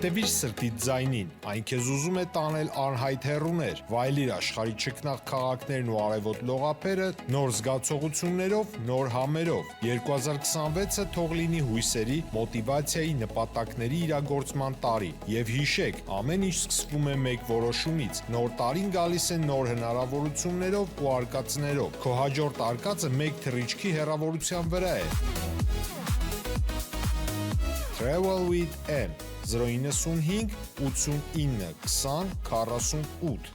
Հետևիր սրտիդ ձայնին, այն քեզ ուզում է տանել անհայտ հեռուներ, վայելիր աշխարհի չքնաղ քաղաքներն ու արևոտ լողափերը նոր զգացողություններով, նոր համերով։ 2026-ը թող լինի հույսերի, մոտիվացիայի, նպատակների իրագործման տարի։ Եվ հիշեք, ամեն ինչ սկսվում է մեկ որոշումից։ Նոր տարին գալիս է նոր հնարավորություններով ու արկածներով։ Քո հաջորդ արկածը մեկ թռիչքի հեռավորության վրա է։ Travel with M 095 89 20 48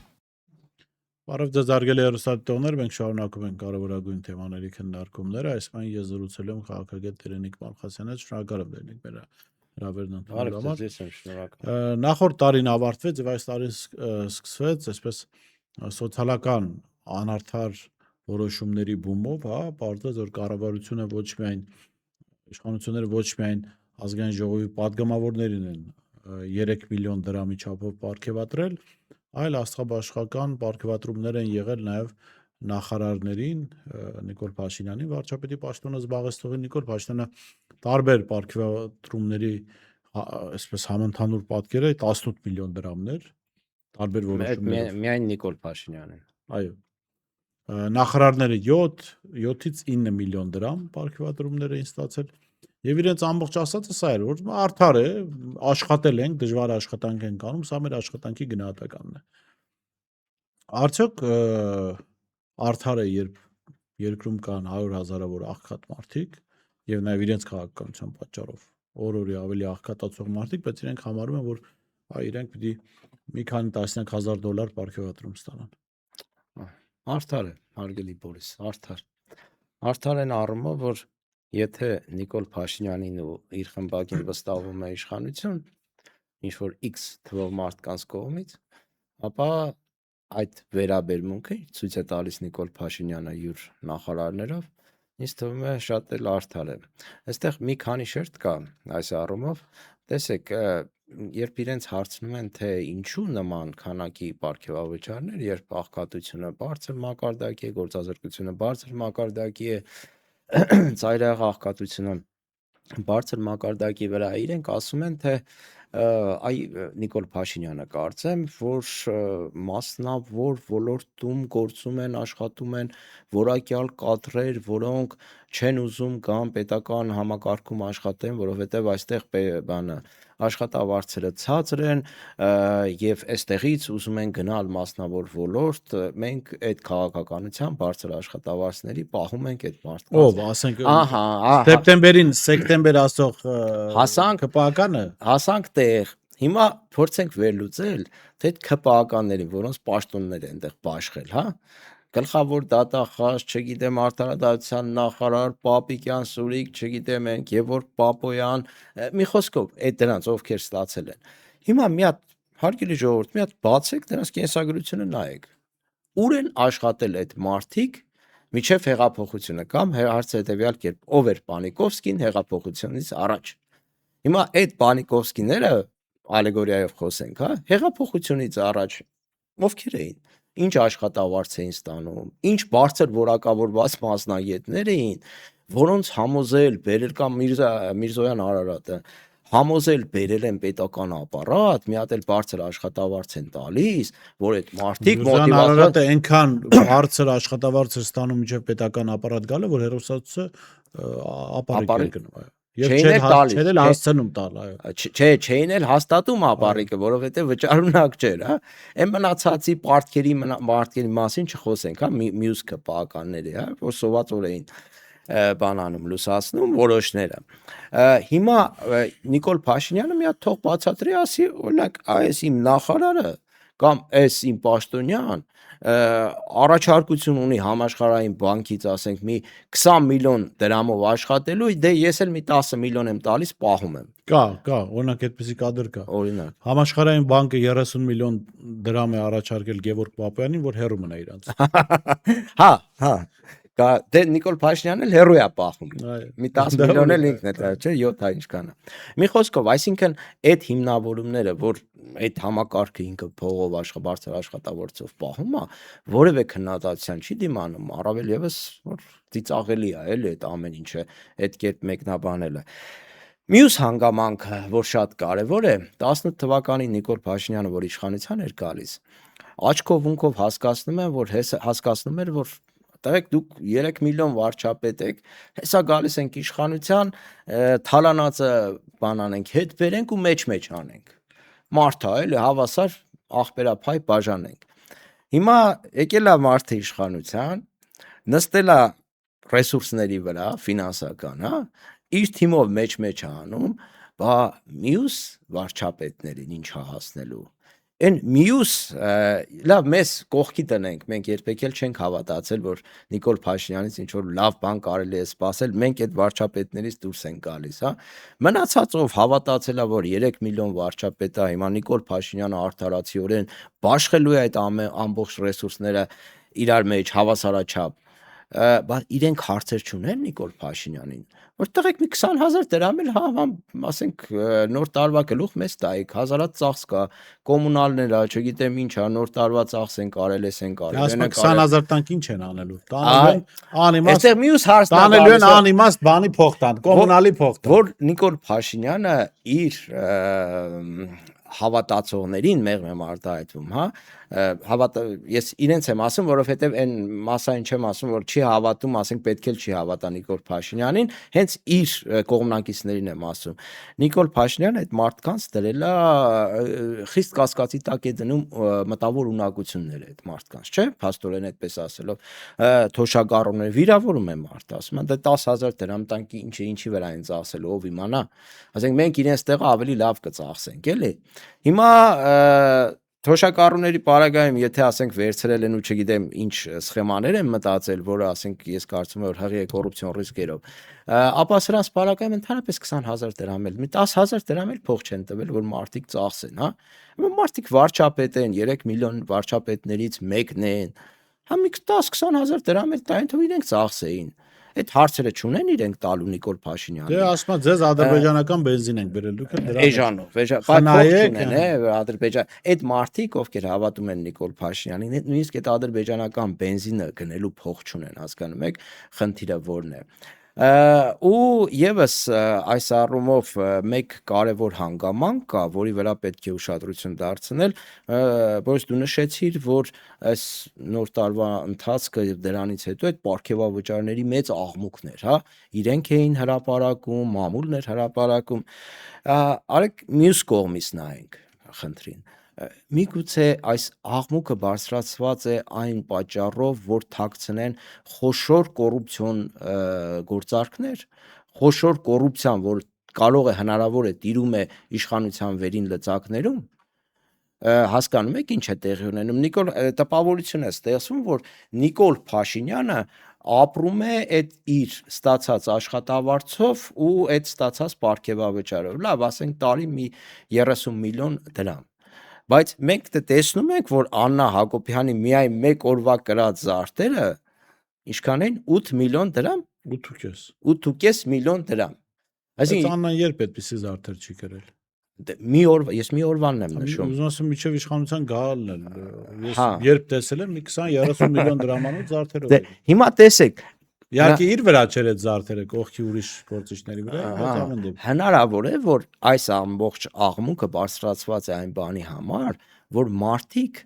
Բարև ձեզ հարգելի հեռուստադիտողներ, մենք շարունակում ենք կարևորագույն թեմաների քննարկումները։ Այս պահին ես զրուցել եմ քաղաքագետ Տերենիկ Մալխասյանի հետ, շնորհակալ եմ Տերենիկ մեր հրավերն ընդունելու համար։ Նախորդ տարին ավարտվեց եւ այս տարի սկսվեց այսպես սոցիալական անարդար որոշումների բումով, հա, պարզվեց, որ կառավարությունը ոչ միայն իշխանությունները ոչ միայն ազգային ժողովի падգամավորներին են 3 միլիոն դրամի չափով պարգևատրել, այլ աստղաբաշխական պարգևատրումներ են եղել նաև նախարարներին, Նիկոլ Փաշինյանին, վարչապետի պաշտոնը զբաղեցնողին Նիկոլ Փաշինյանը տարբեր պարգևատրումների այսպես համընդհանուր պատկերը 18 միլիոն դրամներ, տարբեր որոշումներ։ Միայն Նիկոլ Փաշինյանին։ Այո։ Նախարարները 7-ից 9 միլիոն դրամ պարգևատրումներ էին ստացել։ Եվ իրենց ամբողջ ասածը սա էր, որ արդար է, աշխատել ենք, դժվար աշխատանք ենք անում, սա մեր աշխատանքի գնահատականն է։ Արդյոք արդար է, երբ երկրում կան 100,000-ավոր աղքատ մարդիկ եւ նաեւ իրենց քաղաքականության պատճառով օր-օրի ավելի աղքատացող մարդիկ, բայց իրենք համարում են, որ իրենք պիտի մի քանի տասնյակ հազար դոլար պարգևատրում ստանան։ Արդար է, հարգելի Բորիս, արդար։ Արդար են առումով, որ եթե Նիկոլ Փաշինյանին ու իր խմբակին վստահվում է իշխանություն, ինչ որ X թվով մարդկանց կողմից, ապա այդ վերաբերմունքը ցույց է տալիս Նիկոլ Փաշինյանը յուր նախարարներով, ինձ թվում է շատ էլ արդար է։ Այստեղ մի քանի շերտ կա այս առումով, տեսեք, երբ իրենց հարցնում են, թե ինչու նման քանակի պարգևավճարներ, երբ աղքատությունը բարձր մակարդակի է, գործազրկությունը բարձր մակարդակի է, ծայրահեղ աղքատությունը բարձր մակարդակի վրա, իրենք ասում են, թե Նիկոլ Փաշինյանը կարծեմ, որ մասնավոր ոլորտում գործում են, աշխատում են որակյալ կադրեր, որոնք չեն ուզում գան պետական համակարգում աշխատեն, որովհետև այստեղ աշխատավարձերը ցածր են եւ այստեղից ուզում են գնալ մասնավոր ոլորտ, մենք այդ քաղաքականության բարձր աշխատավարձների պահում ենք այդ մարդկանց։ Ով, ասենք, սեպտեմբեր ասող ԿՊԱ-կանը հասանք տեղ։ Հիմա փորձենք վերլուծել, թե այդ ԿՊԱ-ականներին, որոնց պաշտոններ են այնտեղ բաշխել, հա, գլխավոր դատախազ, չգիտեմ, արդարադատության նախարար, Պապիկյան, Սուրիկ, չգիտեմ, Գևորգ Պապոյան, մի խոսքով, այդ դրանց ովքեր ստացել են։ Հիմա մի հատ, հարգելի ժողովուրդ, մի հատ բացեք, դրանց կենսագրությունը նայեք։ Ուր են աշխատել այդ մարդիկ միջև հեղափոխությունը, կամ հարցը հետևյալ կերպ, ով էր Պանիկովսկին հեղափոխությունից առաջ։ Հիմա այդ Պանիկովսկիները, ալեգորիայով խոսենք, հա, հեղափոխությունից առաջ ովքեր էին, ինչ աշխատավարձ էին ստանում, ինչ բարձր որակավորված մասնագետներ էին, որոնց համոզել բերել կամ Միրզոյան Արարատը համոզել բերել են պետական ապարատ, մի հատ էլ բարձր աշխատավարձ են տալիս, որ այդ մարդիկ մոտիվացիա այնքան բարձր աշխատավարձ էր ստանում միջև պետական ապարատ գալը, որ հերոսացուցը ապարիկ գնում է։ Եվ չէին էլ հասցնում տալ, այո։ Չէին էլ հաստատում ապարիկը, որովհետև վճարունակ չէր, հա։ Այն մնացածի պարտքերի մասին չխոսենք, հա, մյուս ԿՊԱ-ականների, հա, որ սոված օր էին բանանում, լուսացնում որոշները։ Հիմա Նիկոլ Փաշինյանը մի հատ թող բացատրի, ասի, օրինակ, այս իմ նախարարը կամ այս իմ պաշտոնյան առաջարկություն ունի համաշխարհային բանկից, ասենք, մի 20 միլիոն դրամով աշխատելու, դե ես էլ մի 10 միլիոն եմ տալիս, պահում եմ։ Կա, օրինակ այդպեսի կադր կա։ Օրինակ։ Համաշխարհային բանկը 30 միլիոն դրամ է առաջարկել Գևորգ Պապոյանին, որ հեռու մնա իրանց։ Հա։ Դե Նիկոլ Փաշինյանն էլ հեռու է պահում։ Մի 10 միլիոն էլ ինքն է տա, չէ, 7-ա ինչքան է։ Մի խոսքով, այսինքն այդ հիմնավորումները, որ այդ համակարգը ինքը փողով բարձր աշխատավարձով պահում է, որևէ քննադատության չի դիմանում, առավել եւս որ ծիծաղելի է, էլի այդ ամեն ինչը այդ կերպ մեկնաբանելը։ Մյուս հանգամանքը, որ շատ կարևոր է, 18 թվականին Նիկոլ Փաշինյանը, որ իշխանության էր գալիս, աչքով ունքով հասկացնում էր, որ տղեկ դուք 3 միլիոն վարչապետ եք, հեսա գալիս ենք իշխանության, թալանածը բան անենք, հետ բերենք ու մեջ անենք։ Մարդա էլի հավասար աղբերափայ բաժանենք։ Հիմա եկել է մարդը իշխանության, նստել է ռեսուրսների վրա, ֆինանսական, հա, իր թիմով մեջ անում, բա մյուս վարչապետներին ինչ հասնելու։ Այն մյուս լավ մեզ կողքի տնենք, մենք երբեք էլ չենք հավատացել, որ Նիկոլ Փաշինյանից ինչ որ լավ բան կարելի է սպասել, մենք այդ վարչապետներից դուրս ենք գալիս, հա։ Մնացածով հավատացել է, որ 3 միլիոն վարչապետ է, հիմա Նիկոլ Փաշինյանը արդարացիորեն բաշխելու է այդ ամբողջ ռեսուրսները իրար մեջ հավասարաչափ, բայց իրենք հարցեր չունեն Նիկոլ Փաշինյանին, որ տղեկ մի 20,000 դրամ էլ ասենք նոր տարվա գլուխ մեզ տայիք, հազարած ծախս կա, կոմունալներ ա, չգիտեմ ինչ ա, նոր տարվա ծախս են կարել, են կարել։ Ասում 20,000 տանք ինչ են անելու։ Այստեղ մյուս հարցն է, տանելու են անիմաստ բանի փող տան, կոմունալի փող տան։ Որ Նիկոլ Փաշինյանը իր հավատացողներին մեղմ եմ արտահայտվում, հա, ես իրենց եմ ասում, որովհետև այն մասային չեմ ասում, որ չի հավատում, ասենք պետք է չի հավատա Նիկոլ Փաշինյանին, հենց իր կողմնակիցներին եմ ասում։ Նիկոլ Փաշինյանը այդ մարդկանց դրել է խիստ կասկածի տակ է դնում մտավոր ունակությունները այդ մարդկանց, չէ՞, փաստորեն այդպես ասելով, թոշակառուներ վիրավորում է մարդը, ասում են դե 10,000 դրամ տանք ինչի վրա են ծախսել, ով իմանա, ասենք մենք իրենց տեղը ավելի լավ կծախսենք, էլի։ Հիմա թոշակառուների պարագայում, եթե ասենք վերցրել են ու չգիտեմ ինչ սխեմաներ են մտածել, որը ասենք ես կարծում եմ որ հղի է կոռուպցիոն ռիսկերով, ապա սրանց պարագայում ընդհանրապես 20,000 դրամ էլ, մի 10,000 դրամ էլ փող չեն տվել, որ մարդիկ ծախսեն, հա։ Մարդիկ վարչապետ են, 3 միլիոն վարչապետներից մեկն են, հա մի 10-20,000 դրամ էլ տային, թող իրենք ծախսեին։ Այդ հարցերը չունեն իրենք տալու Նիկոլ Փաշինյանին։ Դե ասма ձեզ ադրբեջանական բենզին ենք բերել, դուք էլ դրա Էժանով, խնայեք, Ադրբեջան, այդ մարդիկ, ովքեր հավատում են Նիկոլ Փաշինյանին, նույնիսկ այդ ադրբեջանական բենզինը գնելու փող չունեն, հասկանում եք, խնդիրը որն է։ Ու եւս այս առումով մեկ կարևոր հանգամանք կա, որի վրա պետք է ուշադրություն դարձնել, որից դու նշեցիր, որ այս նոր տարվա ընթացքը եւ դրանից հետո այդ պարգևավճարների մեծ աղմուկներ, հա, իրենք էին հրապարակում, մամուլներ հրապարակում, արեք մյուս կողմից նայենք, խնդրին։ Միգուցե այս աղմուկը բարձրացված է այն պատճառով, որ թաքցնեն խոշոր կոռուպցիոն գործարքներ, խոշոր կոռուպցիան, որ կարող է հնարավոր է տիրում է իշխանության վերին լծակներում, հասկանում եք ինչ է տեղի ունենում։ Նիկոլ տպավորություն է ստեղծվում, որ Նիկոլ Փաշինյանը ապրում է այդ իր ստացած աշխատավարձով ու այդ ստացած պարգևավճարով, լավ, ասենք տարի մի 30 միլիոն դրամ։ Բայց մենք տեսնում ենք, որ Աննա Հակոբյանի միայն մեկ օրվա կրած զարտերը ինչքան են 8 միլիոն դրամ, 8.5 միլիոն դրամ։ Այսինքն Աննան երբ այդպիսի զարտեր չի կրել։ Մի օրվա, ես մի օրվանն եմ նշում։ Ուզում ասեմ միջև իշխանության գալն էլ։ Ես երբ տեսել եմ մի 20-30 միլիոն դրամանոց զարտերով։ Դե հիմա տեսեք, իհարկե իր վրա չէր այդ զարտերը, կողքի ուրիշ գործիչների վրա, բայց ամեն դեպքում հնարավոր է, որ այս ամբողջ աղմուկը բարձրացված է այն բանի համար, որ մարդիկ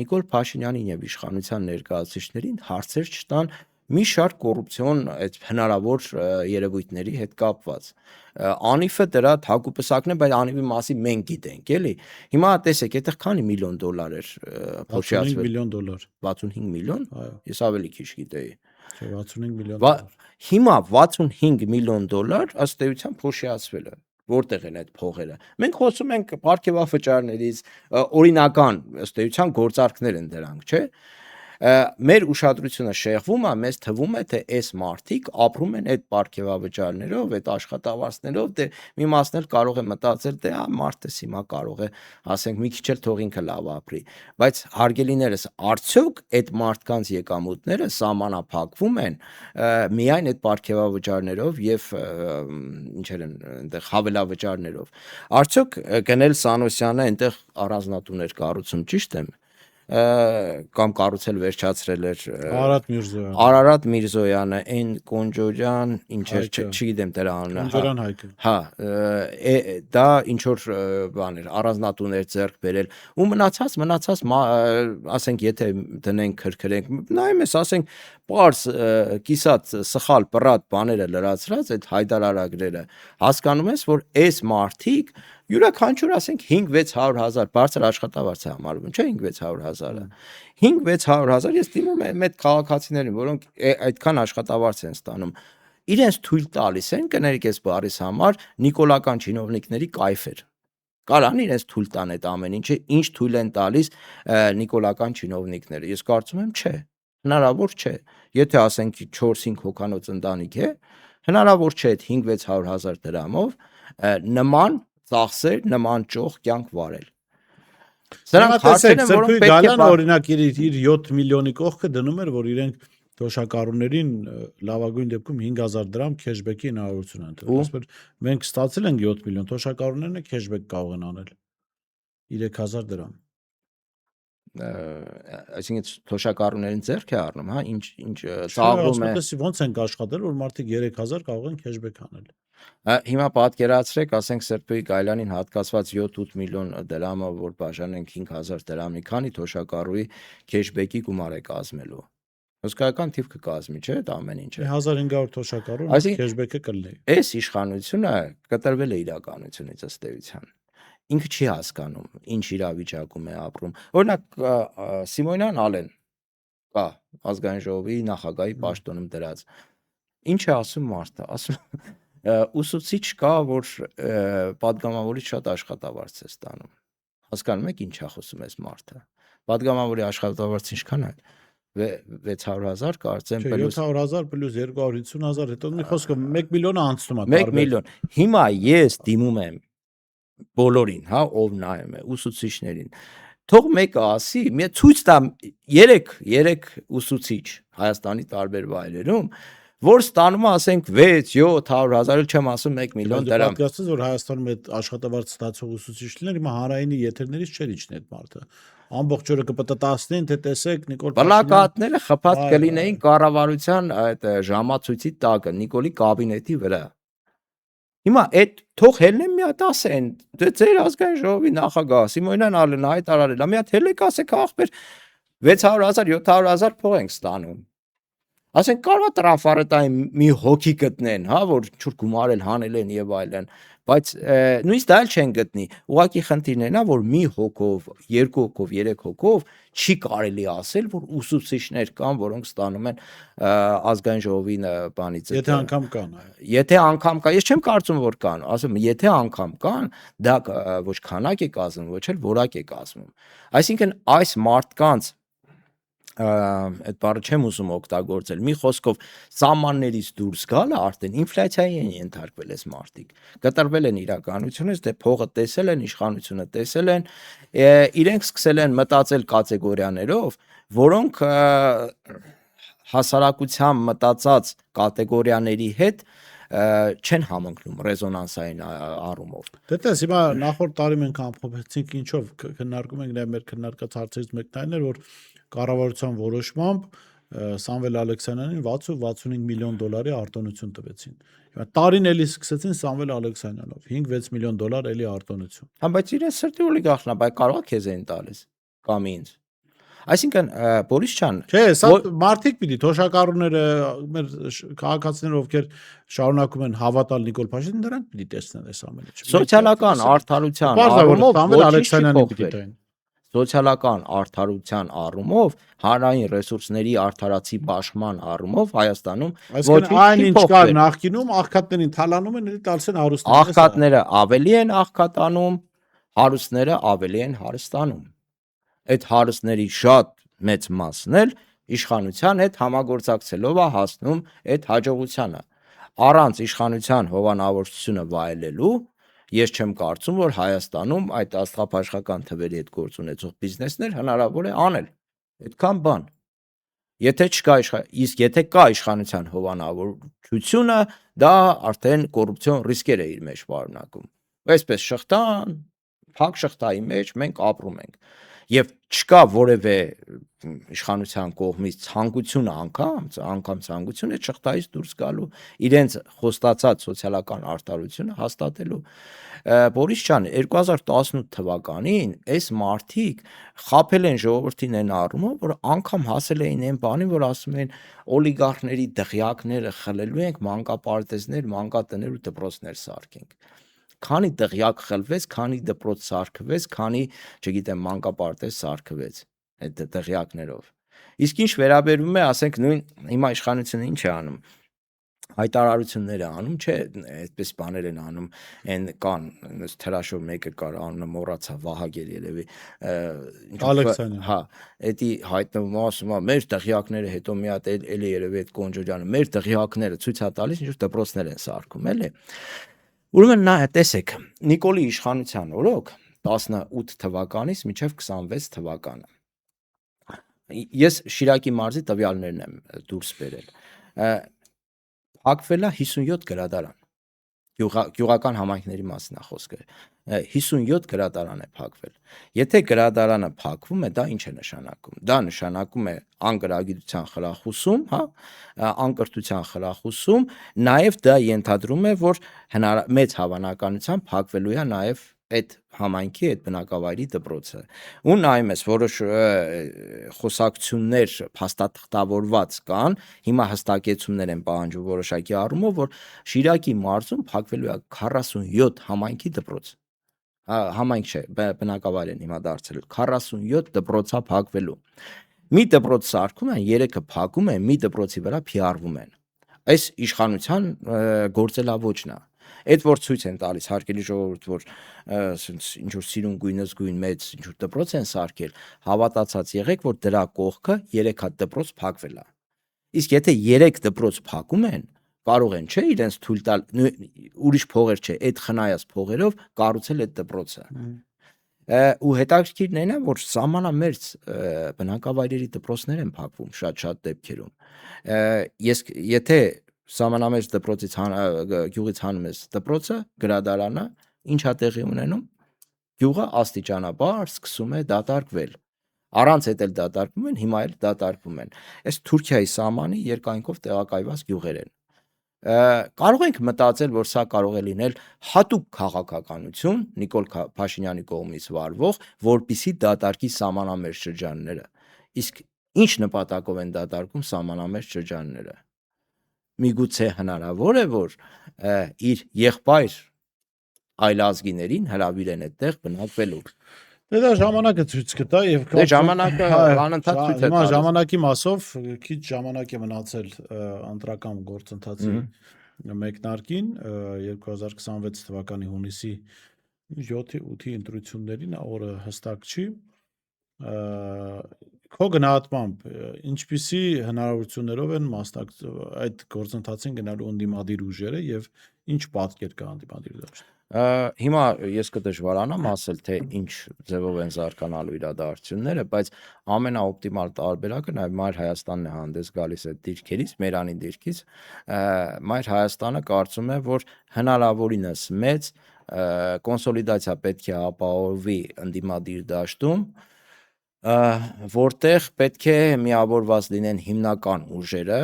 Նիկոլ Փաշինյանին եւ իշխանության ներկայացուցիչներին հարցեր չտան մի շարք կոռուպցիոն այդ հնարավոր երևույթների հետ կապված։ Անիվը դրա հակուպսակն է, բայց անիվի մասին մենք գիտենք, էլի։ Հիմա տեսեք, այդտեղ քանի միլիոն դոլար էր փոխիացվել։ 65 միլիոն դոլար։ 65 միլիոն։ Այո։ Ես ավելի քիչ գիտեի։ 65 միլիոն դոլար։ Հիմա 65 միլիոն դոլար ըստ էության փոխիացվել է։ Որտեղ են այդ փողերը։ Մենք խոսում ենք պարգևավճարներից, օրինական ըստ էության գործարքներ են դրանք, չէ՞։ Մեր ուշադրությունը շեղվում է, մեզ թվում է, թե այս մարդիկ ապրում են այդ պարգևավճարներով, այդ աշխատավարձներով, դե մի մասն էլ կարող է մտածել, դե մարդս հիմա կարող է, ասենք, մի քիչ էլ թող ինքը լավ ապրի, բայց հարգելիներս, արդյոք այդ մարդկանց եկամուտները սահմանափակվում են միայն այդ պարգևավճարներով եւ ինչեր են այնտեղ հավելավճարներով։ Արդյոք գնել Սանոսյանը այնտեղ առանձնատուներ կառուցում, ճիշտ եմ։ կամ կառուցել վերջացրել էր Արարատ Միրզոյան։ Արարատ Միրզոյանը, այն Կոնջորյան, ինչ էր, Հայկը։ չգիտեմ դրա անունը։ Կոնջորյան Հայկը։ Հա, դա ինչ որ բան էր, առանձնատուներ ձեռք բերել ու մնացած, ասենք եթե դնենք քրքրենք, նայում ես, ասենք պարզ կիսած սխալ պրատ բաները լրացրած այդ հայտարարագրերը, հասկանում ես, որ այս մարդիկ յուրաքանչյուր ասենք 5-600 հազար բարձր աշխատավարձ է համարվում, չէ 5-600 հազարը 5-600 հազար ես դիմում եմ այդ քաղաքացիներին, որոնք այդքան աշխատավարձ են ստանում, իրենց թույլ տալիս են, կներեք այս բարիս համար, նիկոլական չինովնիկների կայֆեր։ Կարան իրենց թույլ տան այդ ամեն ինչը, ինչ թույլ են տալիս նիկոլական չինովնիկները։ Ես կարծում եմ, չէ, հնարավոր չէ։ Եթե ասենք 4-5 հոգանոց ընտանիք է, հնարավոր չէ այդ 5-600 հազար դրամով նման ծախսեր, նման ճոխ կյանք վարել։ Սրանք հարցեր են, որոնք պետք է Գալան օրինակ իր 7 միլիոնի կողքը դնում էր, որ իրենք թոշակառուներին լավագույն դեպքում 5000 դրամ քեշբեքի հնարավորություն են տվել։ Ասես մենք ստացել ենք 7 միլիոն, թոշակառուներն է քեշբեք կարող են անել 3000 դրամ։ Այսինքն թոշակառուներին ձեռք է առնում, հա, ինչ ծաղրում է։ Ոնց են աշխատել, որ մարդիկ 3000 կարող են քեշբեք անել։ Հիմա պատկերացրեք, ասենք Սերբոյի Գայլանին հատկացված 7-8 միլիոն դրամը, որ բաժանենք 5000 դրամի, քանի թոշակառուի քեշբեկի գումար է կազմելու։ Հսկայական թիվ կկազմի, չէ՞, այդ ամեն ինչը։ 1500 թոշակառու քեշբեկը կլինի։ Այս իշխանությունը կտրվել է իրականությունից ըստ էության։ Ինքը չի հասկանում, ինչ իրավիճակում է ապրում։ Օրինակ Սիմոնյան Ալեն կա ազգային ժողովի նախագահի պաշտոնում դրած։ Ինչ է ասում մարդը, ասում ուսուցիչ կա, որ պատգամավորից շատ աշխատավարձ է ստանում։ Հասկանում եք ինչ է խոսում այս մարդը։ Պատգամավորի աշխատավարձը ինչքան է։ 600,000 կարծեմ պլյուս 700,000 պլյուս 250,000 հետո մի խոսքով 1 միլիոնը անցնում է 1 միլիոն։ Հիմա ես դիմում եմ բոլորին, հա, ով նայում է, ուսուցիչներին։ Թող մեկը ասի, մի ցույց տա 3 ուսուցիչ Հայաստանի տարբեր վայրերում, որ ստանում է ասենք 6-700,000, չեմ ասում 1 միլիոն դրամ։ Պատկերացրեք, որ Հայաստանում այդ աշխատավարձ ստացող ուսուցիչներ հիմա հանրայինի եթերներից չէր իջնի այդ մարդը։ Ամբողջ օրը կպտտացնեն, թե տեսեք Նիկոլ Պլակատները խփած կլինեին կառավարության այդ ժամացույցի տակը, Նիկոլի կաբինետի վրա։ Հիմա այդ թող հելնեն մի հատ ասեն, դե ձեր ազգային ժողովի նախագահ Սիմոնյան Ալենը հայտարարել է, մի հատ հելեք ասեք ախպեր 600,000-700,000 փող ենք ստանում։ Ասենք կարող է տրաֆարետային մի հոգի գտնեն, հա, որ չուր գումարել հանել են եւ այլն, բայց նույնիսկ դա էլ չեն գտնի։ Ուղղակի խնդիրն է նա, որ մի հոգով, 2 հոգով, 3 հոգով չի կարելի ասել, որ ուսուցիչներ կան, որոնք ստանում են ազգային ժողովի բանից։ Եթե անգամ կան։ Եթե անգամ կա, ես չեմ կարծում, որ կան, ասում եթե անգամ կան, դա ոչ քանակ է կազմում, ոչ էլ որակ է կազմում։ Այսինքն այս մարդկանց այդ բառը չեմ ուզում օգտագործել, մի խոսքով սահմաններից դուրս գալը արդեն ինֆլյացիայի են ենթարկվել այս մարդիկ, կտրվել են իրականությունից, դե փողը տեսել են, իշխանությունը տեսել են, իրենք սկսել են մտածել կատեգորիաներով, որոնք հասարակության մտածած կատեգորիաների հետ չեն համընկնում ռեզոնանսային առումով։ Դե տես, հիմա նախորդ տարի մենք ամփոփեցինք ինչով քննարկում ենք նաև մեր քննարկած հարցերից մեկն այն էր, որ կառավարության որոշմամբ Սամվել Ալեքսանյանին 60-65 միլիոն դոլարի արտոնություն տվեցին։ Հիմա տարին էլի սկսեցին Սամվել Ալեքսանյանով 5-6 միլիոն դոլար էլի արտոնություն։ Հա, բայց իրեն սրտի օլիգարխն է, բայց կարող է քեզ այն տալիս կամ ինձ։ Այսինքն Բորիս ջան, չէ, սա մարդիկ պիտի թոշակառուները, մեր քաղաքացիները, ովքեր շարունակում են հավատալ Նիկոլ Փաշինյանին, դրանք պիտի տեսնեն այս ամենը։ Սոցիալական արդարության առումով Սամվել Ալեքսանյանը պիտի տային։ Սոցիալական արդարության առումով, հանրային ռեսուրսների արդարացի պաշտման առումով Հայաստանում ոչինչ այն ինչ կար նախկինում, աղքատներին թալանում են, էլի տալիս են հարուստներին։ Աղքատները ավելի են աղքատանում, հարուստները ավելի են հարստանում։ Այդ հարուստների շատ մեծ մասն էլ իշխանության հետ համագործակցելով է հասնում այդ հաջողությանը։ Առանց իշխանության հովանավորությունը վայելելու ես չեմ կարծում, որ Հայաստանում այդ աստղափաշխական թվերի հետ գործ ունեցող բիզնեսներ հնարավոր է անել։ Այդքան բան։ Եթե չկա իսկ եթե կա իշխանության հովանավորությունը, դա արդեն կոռուպցիոն ռիսկեր է իր մեջ պարունակում։ Այսպես շղթան, փակ շղթայի մեջ մենք ապրում ենք։ եւ չկա որևէ իշխանության կողմից ցանկությունը անգամ ցանկություն է շղթայից դուրս գալու իրենց խոստացած սոցիալական արտարությունը հաստատելու Բորիս ջան 2018 թվականին այս մարդիկ խաբել են ժողովրդին այն առումով որ անգամ հասել էին այն բանին որ ասում են օլիգարխների դղյակները խլելու ենք մանկապարտեզներ մանկատներ ու դպրոցներ սարքենք Քանի դղյակ խլվեց, քանի դպրոց սարքվեց, քանի, չգիտեմ, մանկապարտեզ սարքվեց այդ դղյակներով։ Իսկ ինչ վերաբերում է, ասենք նույն հիմա իշխանությունը ինչ է անում։ Հայտարարություններ է անում, չէ, այդպես բաներ են անում, այն կան, թրաշով մեկը կար, անունը մոռացա, Վահագեր երևի, Ալեքսանյան։ հա, էդի հայտնվում ասում է, մեր դղյակները հետո մի հատ էլի երևի այդ Կոնջորյանը, մեր դղյակները ցույց է տալիս, ինչ որ դպրոցներ են սարքում, էլի։ Ուրեմն նա տեսեք Նիկոլի իշխանության օրոք 18 թվականից մինչև 26 թվականը ես Շիրակի մարզի տվյալներն եմ դուրս բերել փակվել է 57 գրադարան գյուղական համայնքների մասին է խոսքը 57 գրադարան է փակվել եթե գրադարանը փակվում է դա ինչ է նշանակում դա նշանակում է անկրագիտության խրախուսում հա անկրթության խրախուսում նաև դա ենթադրում է որ մեծ հավանականությամբ փակվելու է նաև այդ համայնքի այդ բնակավայրի դպրոցը ու նայում ես որոշ խոսակցություններ փաստաթղթավորված կան հիմա հստակեցումներ են պահանջում որոշակի առումով որ Շիրակի մարզում փակվելու է 47 համայնքի դպրոց համայնք չէ բնակավայր են հիմա դարձել 47 դպրոցա փակվելու մի դպրոց սարքում են 3-ը փակում են մի դպրոցի վրա փիառվում են այս իշխանության գործելավոճն է Այդ որ ցույց են տալիս հարկելի ժողովուրդ որ ինչ որ սիրուն գույնս գույն մեծ ինչ որ դպրոց են սարքել հավատացած եղեք որ դրա կողքը 3 հատ դպրոց փակվել է իսկ եթե 3 դպրոց փակում են կարող են չէ իրենց թույլ տալ ուրիշ փողեր չէ այդ խնայած փողերով կառուցել այդ դպրոցը ու հետաքրքիրն այն է որ սահմանամերձ բնակավայրերի դպրոցներ են փակվում շատ դեպքերում ես եթե Սահմանամերձ դպրոցից գյուղից հանում ես դպրոցը, գրադարանը, ինչա տեղի ունենում, գյուղը աստիճանաբար սկսում է դատարկվել, առանց հետ էլ դատարկվում են, հիմա էլ դատարկվում են, այս Թուրքիայի սահմանի երկայնքով տեղակայված գյուղեր են, կարող ենք մտածել, որ սա կարող է լինել հատուկ քաղաքականություն, Նիկոլ Փաշինյանի կողմից վարվող, որպիսի դատարկի սահմանամերձ շրջանները, իսկ ինչ նպատակով են դատարկում սահմանամերձ շրջանները Միգուցե հնարավոր է, որ իր եղբայր այլազգիներին հրավիրեն այդտեղ բնակվելու։ Դա ժամանակը ցույց կտա եւ ժամանակը անընդհատ ցույց է տալիս։ Ժամանակի մասով քիչ ժամանակ է մնացել ընտրական գործընթացի մեկնարկին 2026 թվականի հունիսի 7-8-ի ընտրություններին օրը հստակ չի Քո գնահատմամբ ինչպիսի հնարավորություններով են այդ գործընթացին գնալու ընդդիմադիր ուժերը եւ ինչ պատկեր կա ընդդիմադիր դաշտում Հիմա ես կդժվարանամ ասել թե ինչ ձևով են զարգանալու իրադարձությունները, բայց ամենաօպտիմալ տարբերակը նաև Մայր Հայաստանն է հանդես գալիս այդ դիրքերից, Մերանի դիրքից, Մայր Հայաստանը կարծում է, որ հնարավորինս մեծ կոնսոլիդացիա պետք է ապահովի ընդդիմադիր դաշտում որտեղ պետք է միավորված լինեն հիմնական ուժերը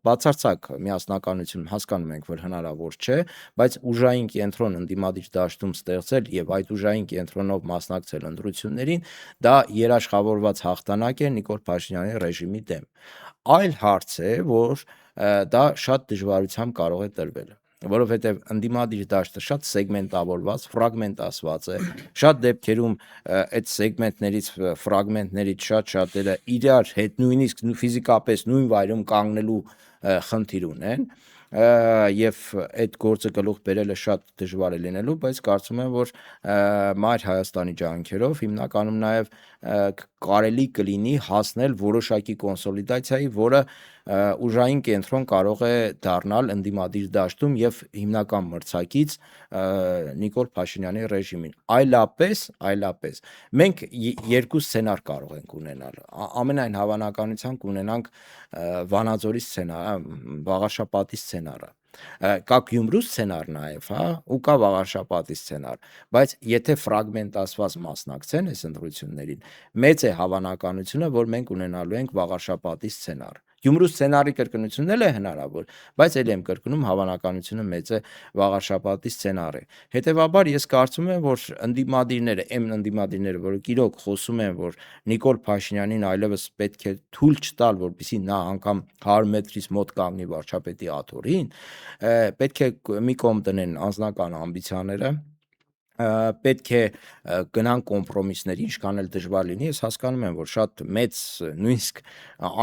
բացարձակ միասնականություն հասկանում ենք, որ հնարավոր չէ, բայց ուժային կենտրոն ընդդիմադիր դաշտում ստեղծել եւ այդ ուժային կենտրոնով մասնակցել ընտրություններին, դա երաշխավորված հաղթանակ է Նիկոլ Փաշինյանի ռեժիմի դեմ։ Այլ հարց է, որ դա շատ դժվարությամբ կարող է տրվել որովհետև ընդդիմադիր դաշտը շատ սեգմենտավորված, ֆրագմենտացված է, շատ դեպքերում այդ սեգմենտներից, ֆրագմենտներից շատ-շատերը իրար հետ նույնիսկ ֆիզիկապես նույն վայրում կանգնելու խնդիր ունեն եւ այդ գործը գլուխ բերելը շատ դժվար է լինելու, բայց կարծում եմ, որ Մայր Հայաստանի ջանքերով հիմնականում նաեւ կարելի կլինի հասնել որոշակի կոնսոլիդացիայի, որը ուժային կենտրոն կարող է դառնալ ընդդիմադիր դաշտում եւ հիմնական մրցակից Նիկոլ Փաշինյանի ռեժիմին։ Այլապես մենք երկու սցենար կարող ենք ունենալ։ Ամենայն հավանականությամբ կունենանք Վանաձորի սցենարը, Վաղաշապատի սցենարը։ Կա Գյումրու սցենար նաև, հա, ու կա Վաղարշապատի սցենար, բայց եթե ֆրագմենտացված մասնակցեն այս ընտրություններին, մեծ է հավանականությունը, որ մենք ունենալու ենք Վաղարշապատի սցենար։ Գյումրու սցենարի կրկնությունն էլ է հնարավոր, բայց ելի եմ կրկնում, հավանականությունը մեծ է Վաղարշապատի սցենարի։ Հետևաբար ես կարծում եմ, որ ընդդիմադիրները, ընդդիմադիրները, որոնք իրոք խոսում են, որ Նիկոլ Փաշինյանին այլևս պետք է թույլ չտալ, որպեսզի նա անգամ 100 մետրից մոտ կանգնի վարչապետի աթոռին, պետք է մի կողմ տնեն անձնական ամբիցիաները, պետք է գնան կոմպրոմիսների, ինչքան էլ դժվար լինի, ես հասկանում եմ, որ շատ մեծ, նույնիսկ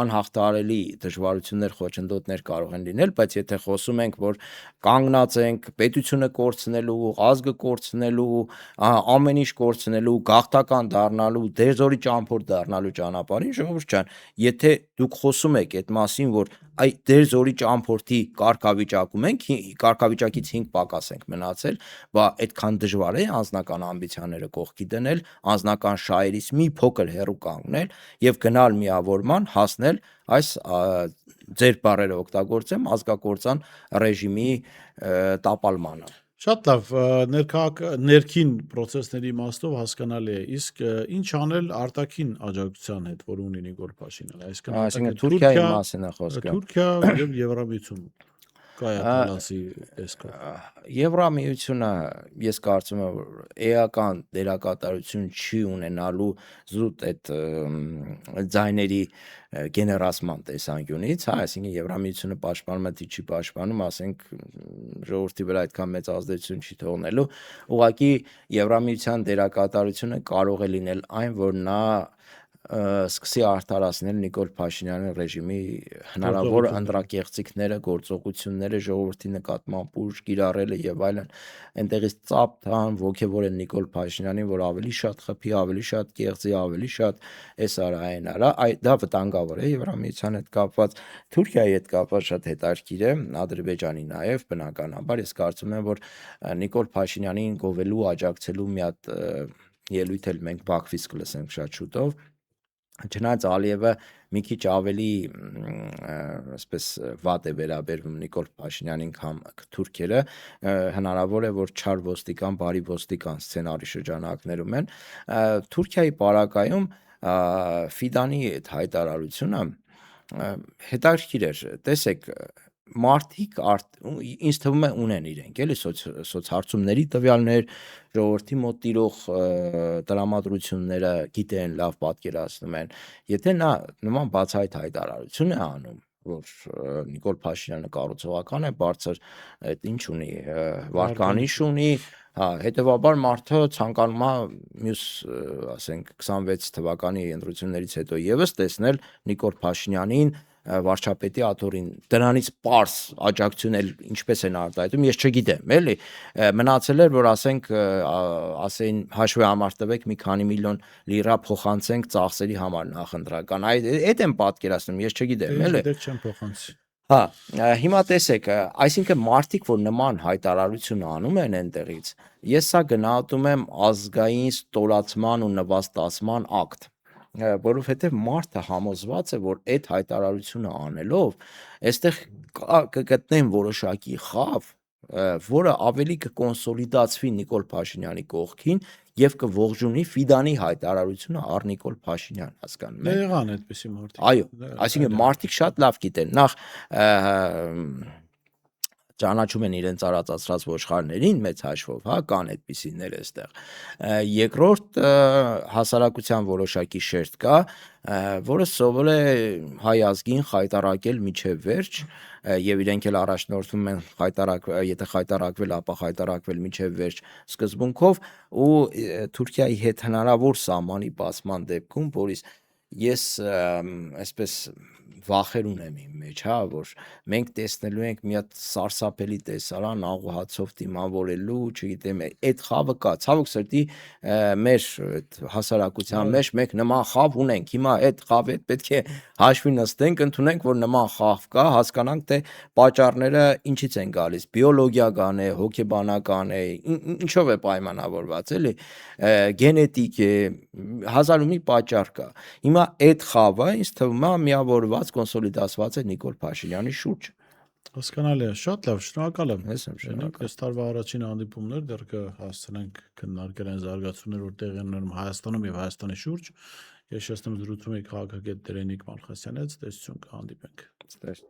անհաղթահարելի դժվարություններ, խոչընդոտներ կարող են լինել, բայց եթե խոսում ենք, որ կանգնած ենք պետությունը կորցնելու, ազգը կորցնելու, ամեն ինչ կորցնելու, գաղթական դառնալու, դերձորի ճամփորդ դառնալու ճանապարհին, ժողովուրդ ջան, եթե դուք խոսում եք այդ մասին, որ այ դերձորի ճամփորդի կարգավիճակից 5 պակաս ենք մնացել, բա այդքան դժվար է անձնական ամբիցիաները կողքի դնել, անձնական շահերից մի փոքր հեռու կանգնել եւ գնալ միավորման, հասնել այս ձեր բառերը օգտագործեմ ազգակործան ռեժիմի տապալմանը։ Շատ լավ, ներքին process-ների իմաստով հասկանալի է, իսկ ինչ անել արտաքին աջակցության հետ, որ ունի Նիկոլ Փաշինյանը, այսինքն Թուրքիայի մասին է խոսքը։ Թուրքիա եւ Եվրամիություն կայացնի տեսքով։ Եվրամիությունը ես կարծում եմ, որ էական դերակատարություն չի ունենալու զուտ այդ ձայների գեներացման տեսանկյունից, հա, այսինքն Եվրամիությունը պաշտպանում է, թե չի պաշտպանում, ասենք ժողովրդի վրա այդքան մեծ ազդեցություն չի թողնելու, ուղղակի Եվրամիության դերակատարությունը կարող է լինել այն, որ նա սկսի արդարացնել Նիկոլ Փաշինյանի ռեժիմի հնարավոր ընտրակեղծիքները, գործողությունները, ժողովրդի նկատմամբ ուժ կիրառելը եւ այլն, այնտեղից ծափ տան ոգևորեն Նիկոլ Փաշինյանին, որ ավելի շատ խփի, ավելի շատ կեղծի, ավելի շատ այս արա այն արա, դա վտանգավոր է Եվրամիության հետ կապված, Թուրքիայի հետ կապված շատ հետաքրքիր է, Ադրբեջանի նաեւ բնականաբար ես կարծում եմ, որ Նիկոլ Փաշինյանին գովելու, աջակցելու մի հատ ելույթ էլ մենք Բաքվից կլսենք շատ շուտով։ Չնայած Ալիևը մի քիչ ավելի այսպես վատ է վերաբերվում Նիկոլ Փաշինյանին, քան թուրքերը, հնարավոր է, որ չար ոստիկան, բարի ոստիկան սցենարի շրջանակներում են։ Թուրքիայի պարագայում Ֆիդանի այդ հայտարարությունը հետաքրքիր էր, տեսեք, մարդիկ ինձ թվում է ունեն իրենք, էլի սոցհարցումների տվյալներ, ժողովրդի մոտ տիրող տրամադրությունները գիտեն, լավ պատկերացնում են, եթե նա նման բացահայտ հայտարարություն է անում, որ Նիկոլ Փաշինյանը կառուցողական է, բարձր այդ ինչ ունի, վարկանիշ ունի, հա, հետևաբար մարդը ցանկանում է մյուս, ասենք 26 թվականի ընտրություններից հետո եւս տեսնել Նիկոլ Փաշինյանին վարչապետի աթոռին, դրանից պարզ աջակցություն էլ ինչպես են արտահայտում, ես չգիտեմ, էլի, մնացել էր, որ ասեին հաշվի համար տվեք մի քանի միլիոն լիրա փոխանցենք ծախսերի համար նախընտրական, այդ եմ պատկերացնում, ես չգիտեմ, էլի։ Դեռ չեմ փոխանցի։ Հա, հիմա տեսեք, այսինքն մարդիկ, որ նման հայտարարություն անում են այնտեղից, ես սա գնահատում եմ ազգային ստորացման ու նվաստացման ակտ, որովհետև մարդը համոզված է, որ այդ հայտարարությունը անելով, այստեղ կգտնեն որոշակի խավ, որը ավելի կկոնսոլիդացվի Նիկոլ Փաշինյանի կողքին եւ կողջունի Ֆիդանի հայտարարությունը առ Նիկոլ Փաշինյան, հասկանում եք։ Եղան այդպիսի մարդիկ։ Այո, այսինքն մարդիկ շատ լավ գիտեն, նախ ճանաչում են իրենց արածացրած ոչխարներին մեծ հաշվով, հա, կան այդպիսիներ այստեղ։ Երկրորդ հասարակության որոշակի շերտ կա, որը սովոր է հայ ազգին խայտարակել միջև վերջ, եւ իրենք էլ առաջնորդվում են եթե խայտարակվել, ապա խայտարակվել միջև վերջ սկզբունքով, ու Թուրքիայի հետ հնարավոր սահմանի բացման դեպքում, որից ես այսպես վախեր ունեմ իմ մեջ, հա, որ մենք տեսնելու ենք մի հատ սարսափելի տեսարան աղոհացով դիմավորելու, չգիտեմ, այդ խավը կա, ցավոք սրտի մեր հասարակության մեջ մենք նման խավ ունենք, հիմա այդ խավի հետ պետք է հաշվի նստենք, ընդունենք, որ նման խավ կա, հասկանանք, թե պատճառները ինչից են գալիս, բիոլոգիական է, հոգեբանական է, ինչով է պայմանավորված, էլի, գենետիկ է, հազար ու մի պատճառ կա։ Հիմա այդ խավը ինձ թվում է միավորված կոնսոլիդացված է Նիկոլ Փաշինյանի շուրջ։ Հասկանալի է, շատ լավ, շնորհակալ եմ։ Ես եմ շնորհակալ։ Այս տարվա առաջին հանդիպումներ դեռ կհասցնենք քննարկել այն զարգացումները, որ տեղի են ունենում Հայաստանում եւ Հայաստանի շուրջ։ Ես շեշտում զրուցում եի քաղաքագետ Դերենիկ Մալխասյանից, տեսություն կհանդիպենք։ Ստեր։